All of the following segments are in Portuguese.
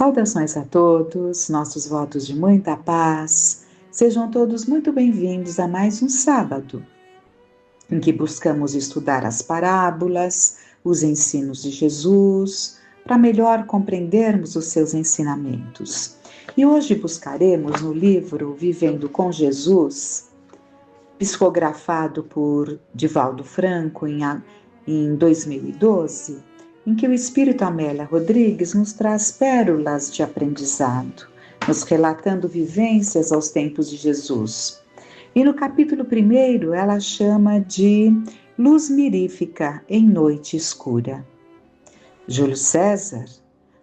Saudações a todos, nossos votos de muita paz. Sejam todos muito bem-vindos a mais um sábado, em que buscamos estudar as parábolas, os ensinos de Jesus, para melhor compreendermos os seus ensinamentos. E hoje buscaremos no livro Vivendo com Jesus, psicografado por Divaldo Franco em 2012, em que o Espírito Amélia Rodrigues nos traz pérolas de aprendizado, nos relatando vivências aos tempos de Jesus. E no capítulo 1, ela chama de Luz Mirífica em Noite Escura. Júlio César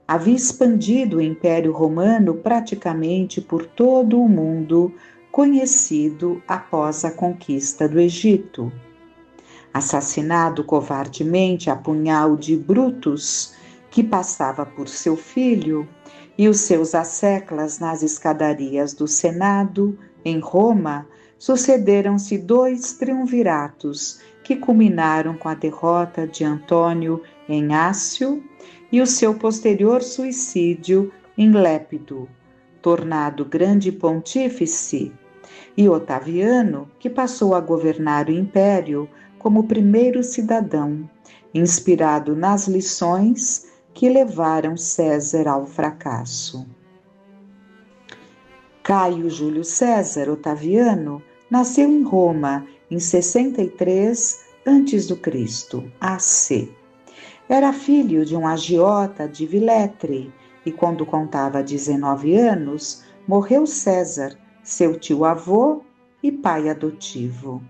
havia expandido o Império Romano praticamente por todo o mundo conhecido após a conquista do Egito. Assassinado covardemente a punhal de Brutus, que passava por seu filho, e os seus asseclas nas escadarias do Senado, em Roma, sucederam-se 2 triunviratos que culminaram com a derrota de Antônio em Ácio e o seu posterior suicídio em Lépido, tornado grande pontífice, e Otaviano, que passou a governar o império como primeiro cidadão, inspirado nas lições que levaram César ao fracasso. Caio Júlio César Otaviano nasceu em Roma em 63 a.C. AC. Era filho de um agiota de Viletre e, quando contava 19 anos, morreu César, seu tio-avô e pai adotivo.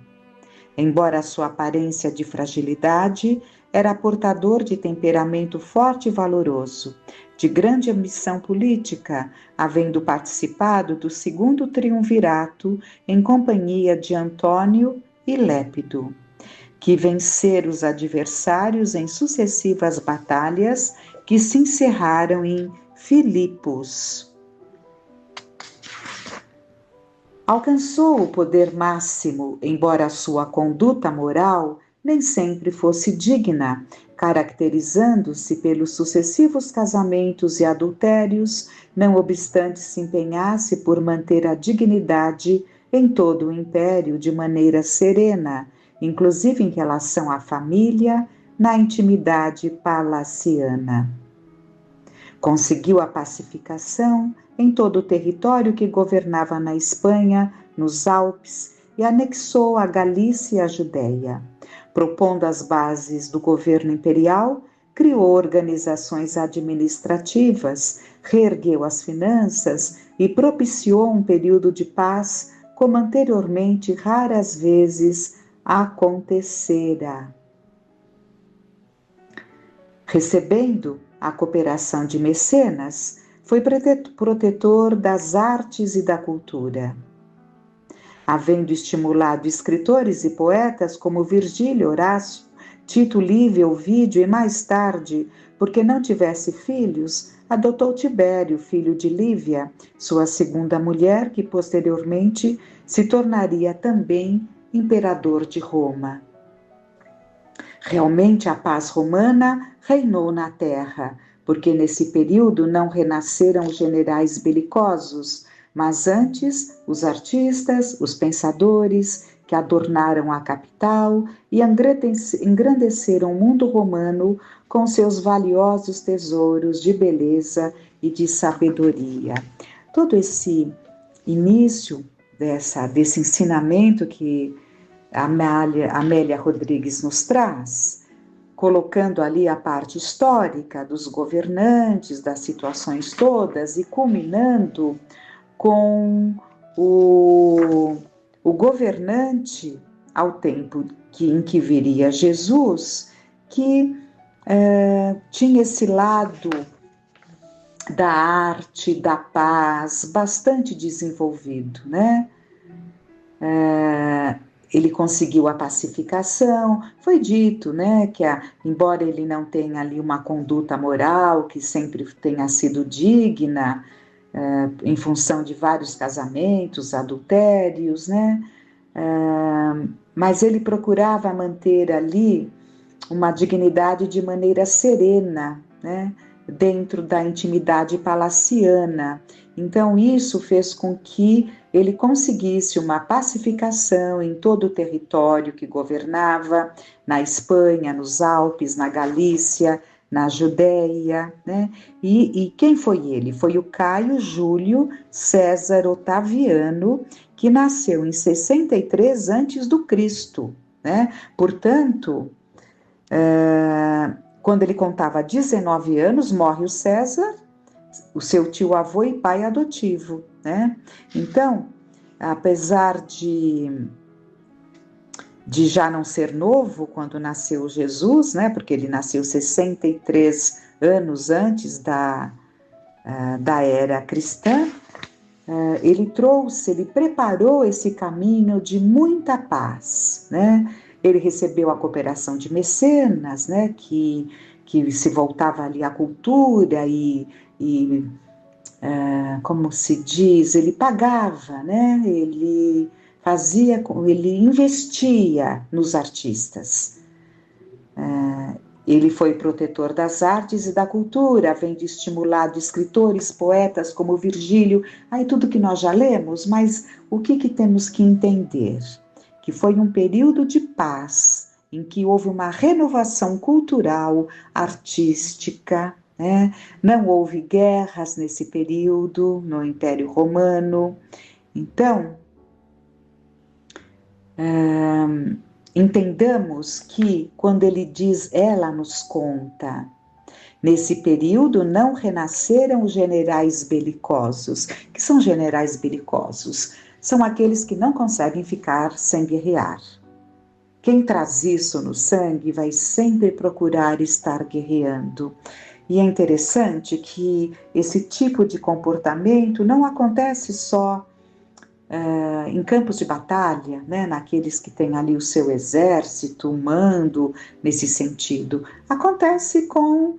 Embora sua aparência de fragilidade, era portador de temperamento forte e valoroso, de grande ambição política, havendo participado do 2º triunvirato em companhia de Antônio e Lépido, que venceram os adversários em sucessivas batalhas que se encerraram em Filipos. Alcançou o poder máximo, embora sua conduta moral nem sempre fosse digna, caracterizando-se pelos sucessivos casamentos e adultérios, não obstante se empenhasse por manter a dignidade em todo o império de maneira serena, inclusive em relação à família, na intimidade palaciana. Conseguiu a pacificação em todo o território que governava na Espanha, nos Alpes, e anexou a Galícia e a Judéia. Propondo as bases do governo imperial, criou organizações administrativas, reergueu as finanças e propiciou um período de paz como anteriormente raras vezes acontecera. Recebendo a cooperação de mecenas, foi protetor das artes e da cultura. Havendo estimulado escritores e poetas como Virgílio, Horácio, Tito Livio, Ovídio e mais tarde, porque não tivesse filhos, adotou Tibério, filho de Lívia, sua segunda mulher, que posteriormente se tornaria também imperador de Roma. Realmente a paz romana reinou na terra, porque nesse período não renasceram os generais belicosos, mas antes os artistas, os pensadores que adornaram a capital e engrandeceram o mundo romano com seus valiosos tesouros de beleza e de sabedoria. Todo esse início desse ensinamento que Amélia Rodrigues nos traz, colocando ali a parte histórica dos governantes, das situações todas e culminando com o governante ao tempo em que viria Jesus, que tinha esse lado da arte, da paz, bastante desenvolvido, né? Ele conseguiu a pacificação, foi dito, né, que embora ele não tenha ali uma conduta moral que sempre tenha sido digna, em função de vários casamentos, adultérios, né, mas ele procurava manter ali uma dignidade de maneira serena, né, dentro da intimidade palaciana. Então, isso fez com que ele conseguisse uma pacificação em todo o território que governava, na Espanha, nos Alpes, na Galícia, na Judéia, né? E quem foi ele? Foi o Caio Júlio César Otaviano, que nasceu em 63 antes do Cristo, né? Portanto, quando ele contava 19 anos, morre o César, o seu tio-avô e pai adotivo, né? Então, apesar de já não ser novo quando nasceu Jesus, né? Porque ele nasceu 63 anos antes da era cristã, ele preparou esse caminho de muita paz, né? Ele recebeu a cooperação de mecenas, né? Que se voltava ali à cultura e como se diz, ele pagava, né? Ele investia nos artistas. Ele foi protetor das artes e da cultura, havendo estimulado escritores, poetas como Virgílio, aí tudo que nós já lemos, mas o que temos que entender? Que foi um período de paz, em que houve uma renovação cultural, artística, né? Não houve guerras nesse período, no Império Romano. Então, entendamos que quando ele diz, ela nos conta, nesse período não renasceram os generais belicosos. Que são generais belicosos? São aqueles que não conseguem ficar sem guerrear. Quem traz isso no sangue vai sempre procurar estar guerreando. E é interessante que esse tipo de comportamento não acontece só em campos de batalha, né, naqueles que têm ali o seu exército, mando nesse sentido. Acontece com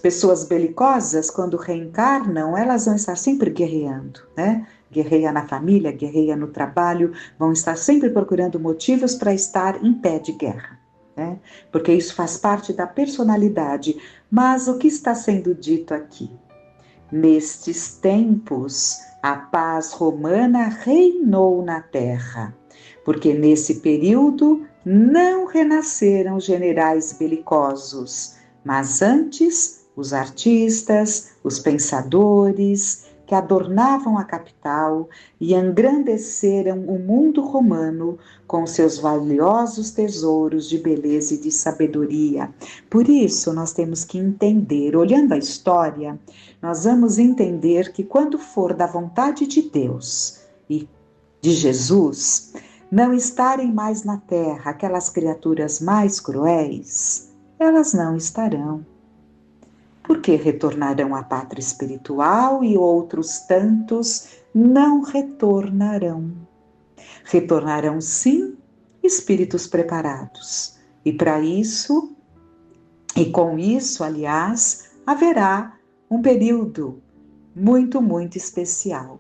pessoas belicosas, quando reencarnam, elas vão estar sempre guerreando, né? Guerreia na família, guerreia no trabalho, vão estar sempre procurando motivos para estar em pé de guerra, né? Porque isso faz parte da personalidade. Mas o que está sendo dito aqui? Nestes tempos, a paz romana reinou na terra, porque nesse período não renasceram generais belicosos, mas antes os artistas, os pensadores que adornavam a capital e engrandeceram o mundo romano com seus valiosos tesouros de beleza e de sabedoria. Por isso, nós temos que entender, olhando a história, nós vamos entender que quando for da vontade de Deus e de Jesus, não estarem mais na terra aquelas criaturas mais cruéis, elas não estarão. Porque retornarão à pátria espiritual e outros tantos não retornarão. Retornarão sim espíritos preparados. E para isso, e com isso, aliás, haverá um período muito, muito especial,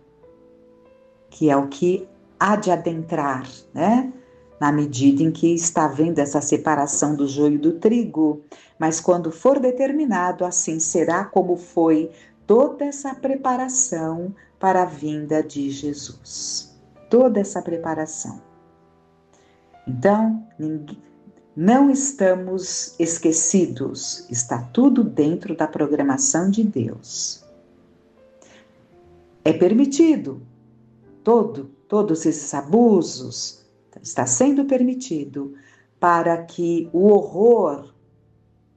que é o que há de adentrar, né? Na medida em que está havendo essa separação do joio do trigo, mas quando for determinado, assim será, como foi toda essa preparação para a vinda de Jesus. Toda essa preparação. Então, não estamos esquecidos, está tudo dentro da programação de Deus. É permitido, todos esses abusos, está sendo permitido para que o horror,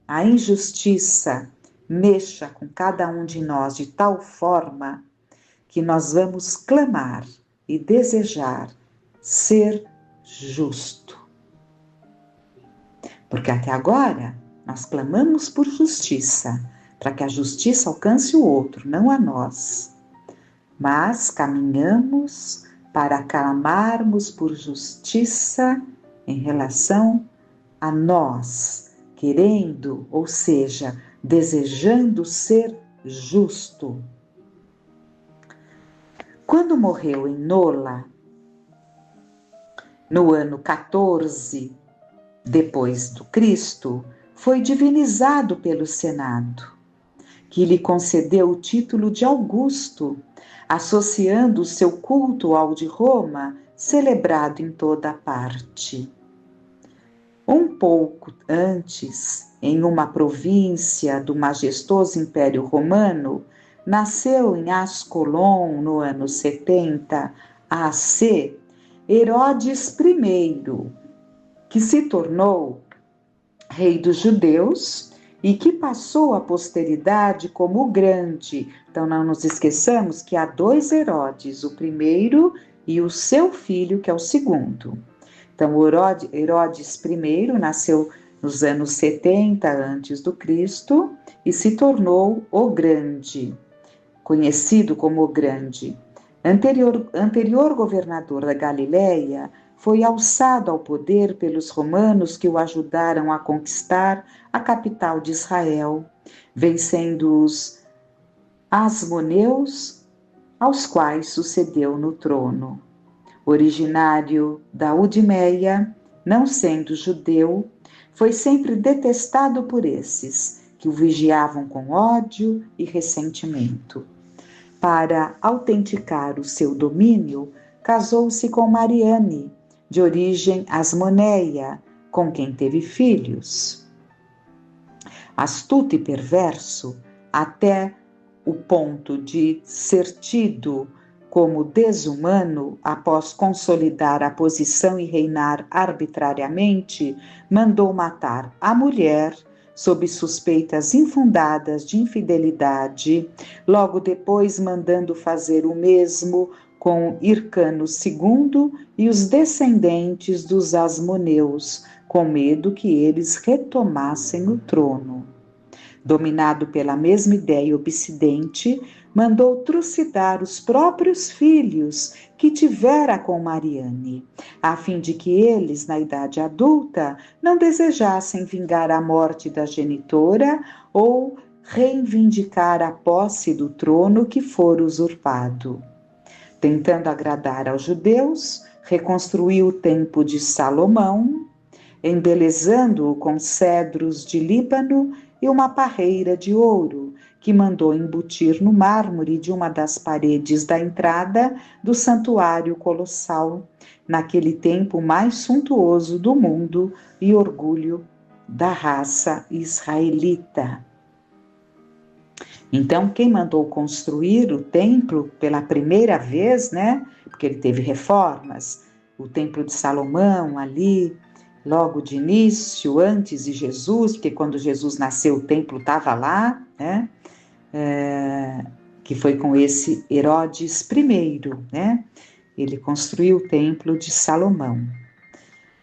a injustiça mexa com cada um de nós de tal forma que nós vamos clamar e desejar ser justo. Porque até agora nós clamamos por justiça, para que a justiça alcance o outro, não a nós. Mas caminhamos para clamarmos por justiça em relação a nós, querendo, ou seja, desejando ser justo. Quando morreu em Nola, no ano 14 depois do Cristo, foi divinizado pelo Senado, que lhe concedeu o título de Augusto, associando o seu culto ao de Roma, celebrado em toda parte. Um pouco antes, em uma província do majestoso Império Romano, nasceu em Ascalon, no ano 70 AC, Herodes I, que se tornou rei dos judeus e que passou à posteridade como o Grande. Então não nos esqueçamos que há dois Herodes, o primeiro e o seu filho, que é o segundo. Então Herodes I nasceu nos anos 70 a.C. e se tornou o Grande, conhecido como o Grande. Anterior governador da Galileia, foi alçado ao poder pelos romanos que o ajudaram a conquistar a capital de Israel, vencendo os Asmoneus, aos quais sucedeu no trono. Originário da Udimeia, não sendo judeu, foi sempre detestado por esses, que o vigiavam com ódio e ressentimento. Para autenticar o seu domínio, casou-se com Mariane, de origem asmoneia, com quem teve filhos. Astuto e perverso, até o ponto de ser tido como desumano após consolidar a posição e reinar arbitrariamente, mandou matar a mulher sob suspeitas infundadas de infidelidade, logo depois mandando fazer o mesmo com Hircano II e os descendentes dos Asmoneus, com medo que eles retomassem o trono. Dominado pela mesma ideia obsidente, mandou trucidar os próprios filhos que tivera com Mariane, a fim de que eles, na idade adulta, não desejassem vingar a morte da genitora ou reivindicar a posse do trono que fora usurpado. Tentando agradar aos judeus, reconstruiu o templo de Salomão, embelezando-o com cedros de Líbano e uma parreira de ouro, que mandou embutir no mármore de uma das paredes da entrada do santuário colossal, naquele tempo mais suntuoso do mundo e orgulho da raça israelita. Então, quem mandou construir o templo pela primeira vez, né? Porque ele teve reformas, o templo de Salomão ali, logo de início, antes de Jesus, porque quando Jesus nasceu o templo estava lá, né? Que foi com esse Herodes I, né? Ele construiu o templo de Salomão.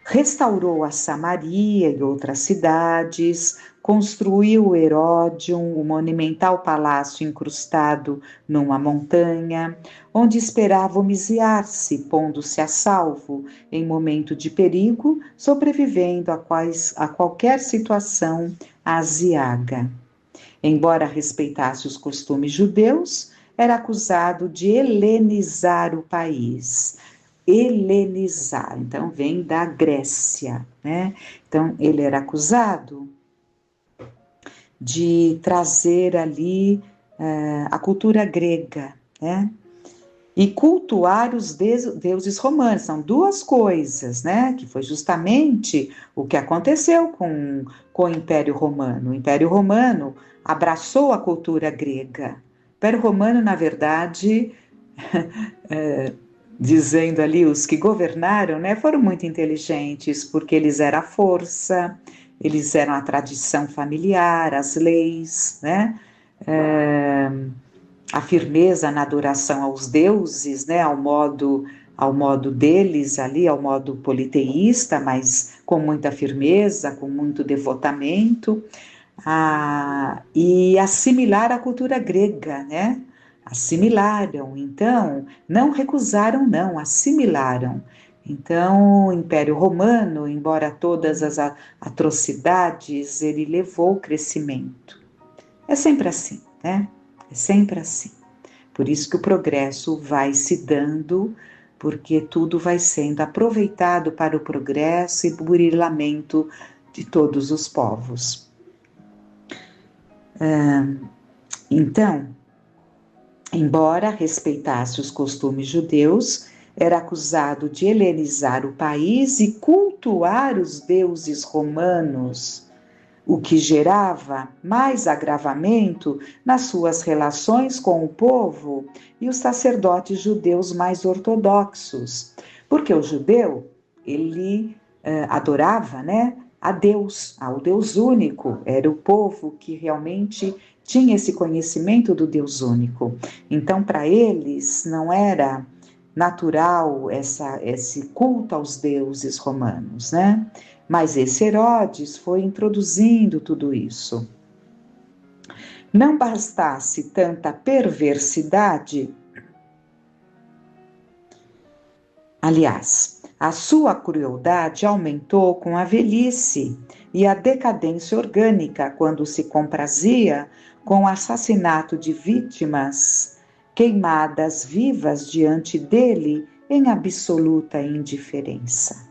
Restaurou a Samaria e outras cidades, construiu o Heródion, o monumental palácio incrustado numa montanha, onde esperava homiziar-se, pondo-se a salvo em momento de perigo, sobrevivendo a qualquer situação aziaga. Embora respeitasse os costumes judeus, era acusado de helenizar o país. Helenizar, então vem da Grécia, né? Então ele era acusado de trazer ali a cultura grega, né? E cultuar os deuses romanos. São duas coisas, né? Que foi justamente o que aconteceu com o Império Romano. O Império Romano abraçou a cultura grega. O Império Romano, na verdade, dizendo ali os que governaram, né, foram muito inteligentes, porque eles eram a força, eles eram a tradição familiar, as leis, né, a firmeza na adoração aos deuses, né, ao modo deles ali, ao modo politeísta, mas com muita firmeza, com muito devotamento, e assimilar a cultura grega, né? Assimilaram, então, não recusaram, não, assimilaram. Então, o Império Romano, embora todas as atrocidades, ele levou o crescimento. É sempre assim, né? É sempre assim. Por isso que o progresso vai se dando, porque tudo vai sendo aproveitado para o progresso e burilamento de todos os povos. Então, embora respeitasse os costumes judeus, era acusado de helenizar o país e cultuar os deuses romanos, o que gerava mais agravamento nas suas relações com o povo e os sacerdotes judeus mais ortodoxos, porque o judeu, ele adorava, né, a Deus, ao Deus único, era o povo que realmente tinha esse conhecimento do Deus único. Então, para eles, não era natural esse culto aos deuses romanos, né? Mas esse Herodes foi introduzindo tudo isso. Não bastasse tanta perversidade, aliás, a sua crueldade aumentou com a velhice e a decadência orgânica quando se comprazia com o assassinato de vítimas queimadas vivas diante dele em absoluta indiferença.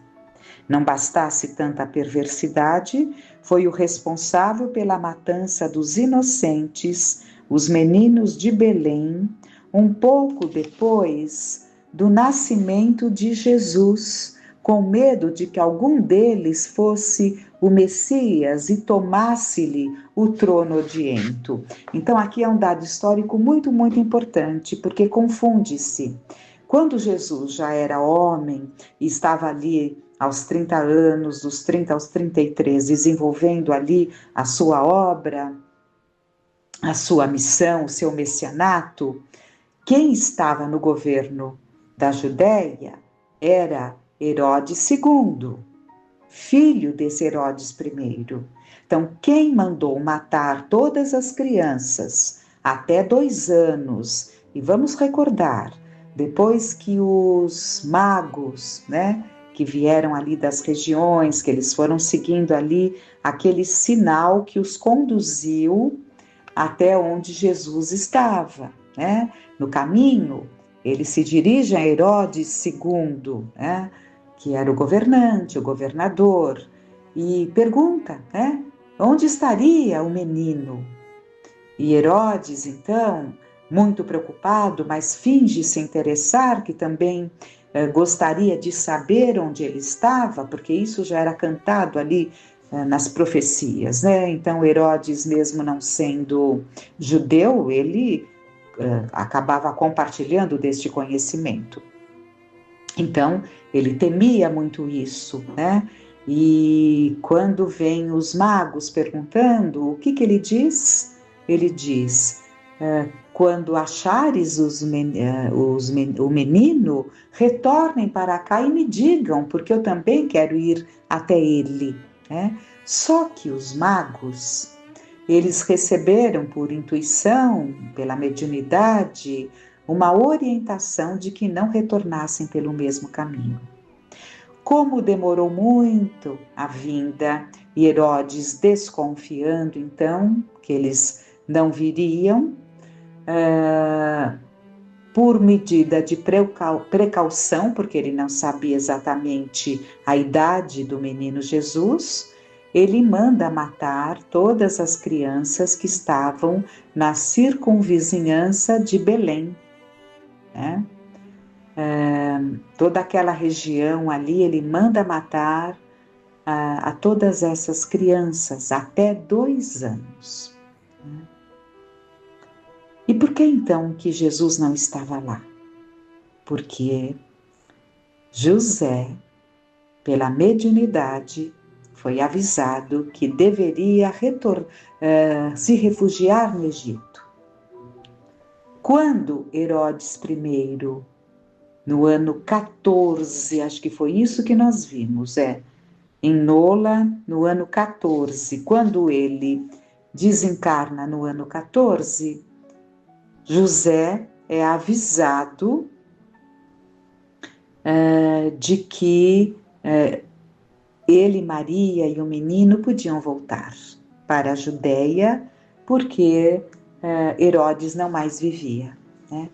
Não bastasse tanta perversidade, foi o responsável pela matança dos inocentes, os meninos de Belém, um pouco depois do nascimento de Jesus, com medo de que algum deles fosse o Messias e tomasse-lhe o trono odiento. Então, aqui é um dado histórico muito, muito importante, porque confunde-se. Quando Jesus já era homem e estava ali aos 30 anos, dos 30 aos 33, desenvolvendo ali a sua obra, a sua missão, o seu messianato, quem estava no governo da Judéia era Herodes II, filho desse Herodes I. Então, quem mandou matar todas as crianças até 2 anos, e vamos recordar, depois que os magos, né, que vieram ali das regiões, que eles foram seguindo ali aquele sinal que os conduziu até onde Jesus estava, né? No caminho, ele se dirige a Herodes II, né, que era o governante, o governador, e pergunta, né, onde estaria o menino? E Herodes, então, muito preocupado, mas finge se interessar, que também gostaria de saber onde ele estava, porque isso já era cantado ali nas profecias, né? Então Herodes, mesmo não sendo judeu, ele acabava compartilhando deste conhecimento. Então ele temia muito isso, né? E quando vem os magos perguntando, o que ele diz? Ele diz: quando achares o menino, retornem para cá e me digam, porque eu também quero ir até ele. Né? Só que os magos, eles receberam por intuição, pela mediunidade, uma orientação de que não retornassem pelo mesmo caminho. Como demorou muito a vinda, e Herodes desconfiando então que eles não viriam, por medida de precaução, porque ele não sabia exatamente a idade do menino Jesus, ele manda matar todas as crianças que estavam na circunvizinhança de Belém, né? Toda aquela região ali, ele manda matar a todas essas crianças até 2 anos. E por que então que Jesus não estava lá? Porque José, pela mediunidade, foi avisado que deveria se refugiar no Egito. Quando Herodes I, no ano 14, acho que foi isso que nós vimos, em Nola, no ano 14, quando ele desencarna no ano 14, José é avisado de que ele, Maria e o menino podiam voltar para a Judéia, porque Herodes não mais vivia, né?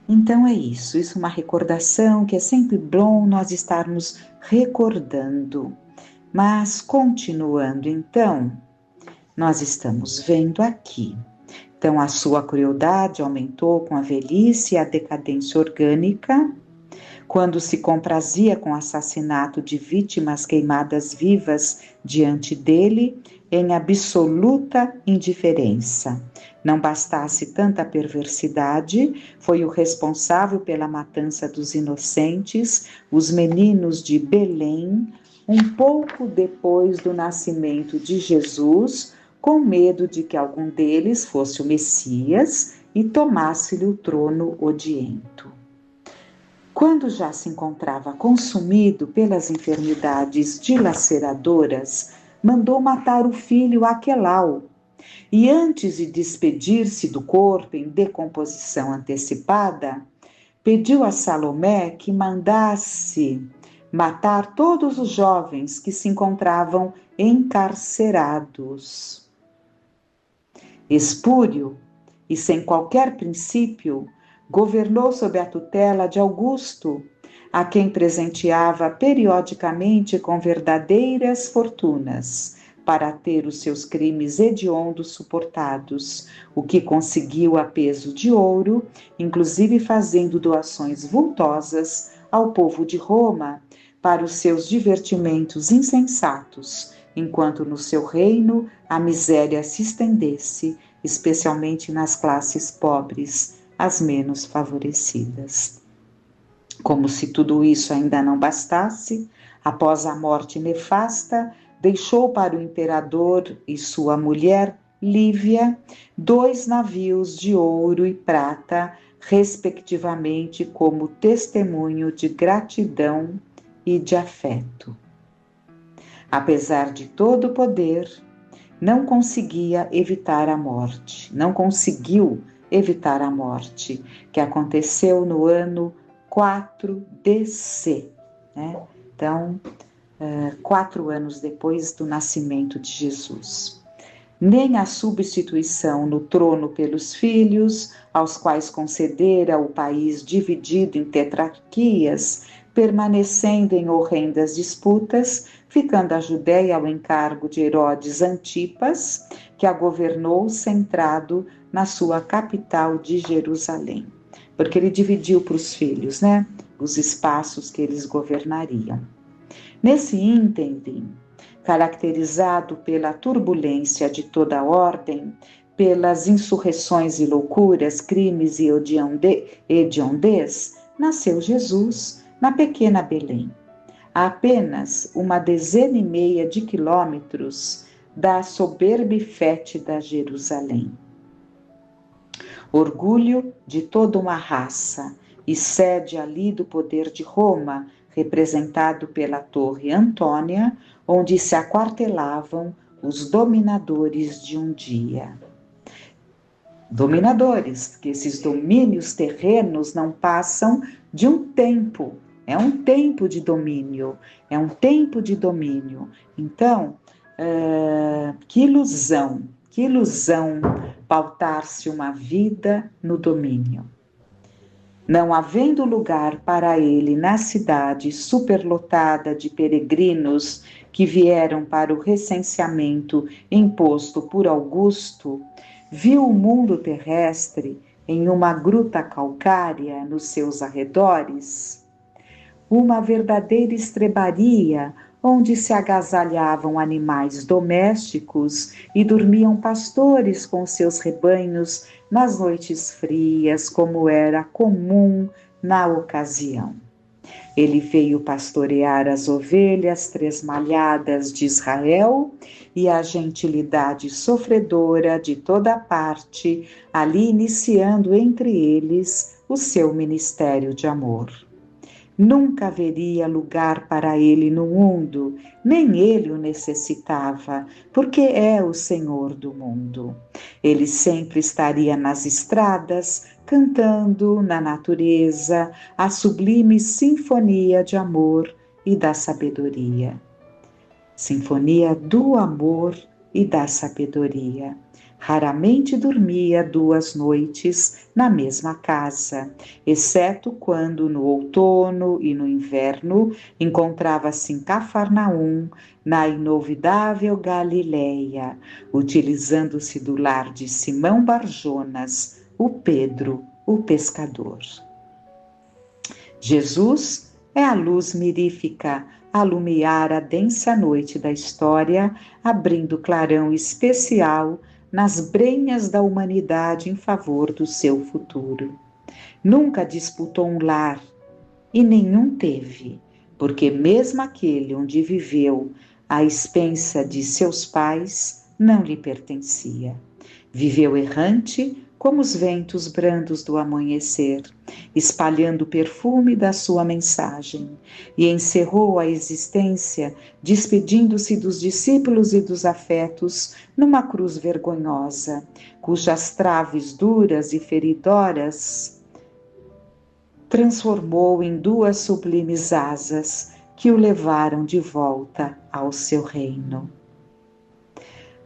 Então é isso é uma recordação que é sempre bom nós estarmos recordando. Mas continuando então, nós estamos vendo aqui. Então, a sua crueldade aumentou com a velhice e a decadência orgânica, quando se comprazia com o assassinato de vítimas queimadas vivas diante dele, em absoluta indiferença. Não bastasse tanta perversidade, foi o responsável pela matança dos inocentes, os meninos de Belém, um pouco depois do nascimento de Jesus, com medo de que algum deles fosse o Messias e tomasse-lhe o trono odiento. Quando já se encontrava consumido pelas enfermidades dilaceradoras, mandou matar o filho Aquelau, e antes de despedir-se do corpo em decomposição antecipada, pediu a Salomé que mandasse matar todos os jovens que se encontravam encarcerados. Espúrio e sem qualquer princípio, governou sob a tutela de Augusto, a quem presenteava periodicamente com verdadeiras fortunas, para ter os seus crimes hediondos suportados, o que conseguiu a peso de ouro, inclusive fazendo doações vultosas ao povo de Roma para os seus divertimentos insensatos, enquanto no seu reino a miséria se estendesse, especialmente nas classes pobres, as menos favorecidas. Como se tudo isso ainda não bastasse, após a morte nefasta, deixou para o imperador e sua mulher, Lívia, 2 navios de ouro e prata, respectivamente, como testemunho de gratidão e de afeto. Apesar de todo o poder, não conseguia evitar a morte, não conseguiu evitar a morte, que aconteceu no ano 4 DC, né? Então, 4 anos depois do nascimento de Jesus. Nem a substituição no trono pelos filhos, aos quais concedera o país dividido em tetrarquias, permanecendo em horrendas disputas, ficando a Judéia ao encargo de Herodes Antipas, que a governou centrado na sua capital de Jerusalém. Porque ele dividiu para os filhos, né, os espaços que eles governariam. Nesse ínterim, caracterizado pela turbulência de toda ordem, pelas insurreições e loucuras, crimes e hediondez, nasceu Jesus na pequena Belém, a apenas 1,5 dezena de quilômetros da soberba e fétida Jerusalém. Orgulho de toda uma raça e sede ali do poder de Roma, representado pela Torre Antônia, onde se aquartelavam os dominadores de um dia. Dominadores, porque esses domínios terrenos não passam de um tempo, é um tempo de domínio, Então, que ilusão pautar-se uma vida no domínio. Não havendo lugar para ele na cidade superlotada de peregrinos que vieram para o recenseamento imposto por Augusto, viu o mundo terrestre em uma gruta calcária nos seus arredores, uma verdadeira estrebaria onde se agasalhavam animais domésticos e dormiam pastores com seus rebanhos nas noites frias, como era comum na ocasião. Ele veio pastorear as ovelhas tresmalhadas de Israel e a gentilidade sofredora de toda parte, ali iniciando entre eles o seu ministério de amor. Nunca haveria lugar para ele no mundo, nem ele o necessitava, porque é o Senhor do mundo. Ele sempre estaria nas estradas, cantando na natureza a sublime sinfonia de amor e da sabedoria. Sinfonia do amor e da sabedoria. Raramente dormia 2 noites na mesma casa, exceto quando no outono e no inverno encontrava-se em Cafarnaum, na inolvidável Galileia, utilizando-se do lar de Simão Barjonas, o Pedro, o pescador. Jesus é a luz mirífica a alumiar a densa noite da história, abrindo clarão especial nas brenhas da humanidade em favor do seu futuro. Nunca disputou um lar e nenhum teve, porque mesmo aquele onde viveu à expensa de seus pais não lhe pertencia. Viveu errante como os ventos brandos do amanhecer, espalhando o perfume da sua mensagem, e encerrou a existência despedindo-se dos discípulos e dos afetos numa cruz vergonhosa, cujas traves duras e feridoras transformou em 2 sublimes asas que o levaram de volta ao seu reino.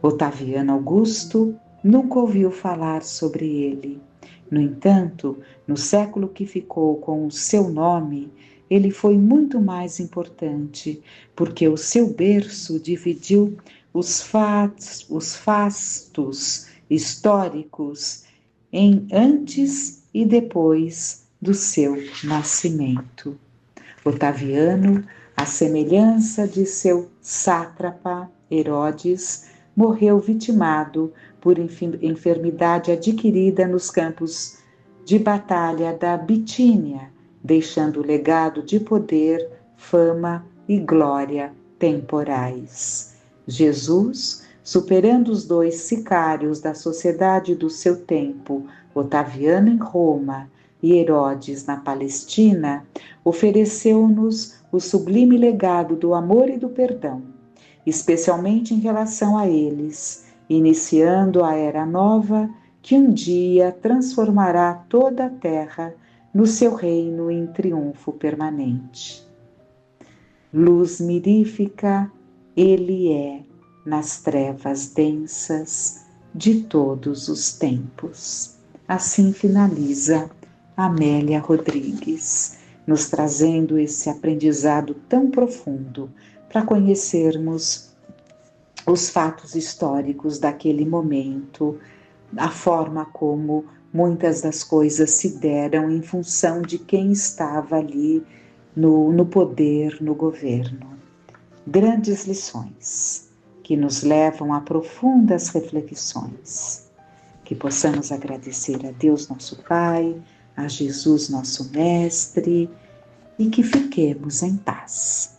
Otaviano Augusto nunca ouviu falar sobre ele. No entanto, no século que ficou com o seu nome, ele foi muito mais importante, porque o seu berço dividiu os fastos históricos em antes e depois do seu nascimento. Otaviano, à semelhança de seu sátrapa Herodes, morreu vitimado por enfermidade adquirida nos campos de batalha da Bitínia, deixando legado de poder, fama e glória temporais. Jesus, superando os 2 sicários da sociedade do seu tempo, Otaviano em Roma e Herodes na Palestina, ofereceu-nos o sublime legado do amor e do perdão, especialmente em relação a eles, iniciando a era nova que um dia transformará toda a terra no seu reino em triunfo permanente. Luz mirífica, ele é nas trevas densas de todos os tempos. Assim finaliza Amélia Rodrigues, nos trazendo esse aprendizado tão profundo para conhecermos os fatos históricos daquele momento, a forma como muitas das coisas se deram em função de quem estava ali no poder, no governo. Grandes lições que nos levam a profundas reflexões. Que possamos agradecer a Deus nosso Pai, a Jesus nosso Mestre, e que fiquemos em paz.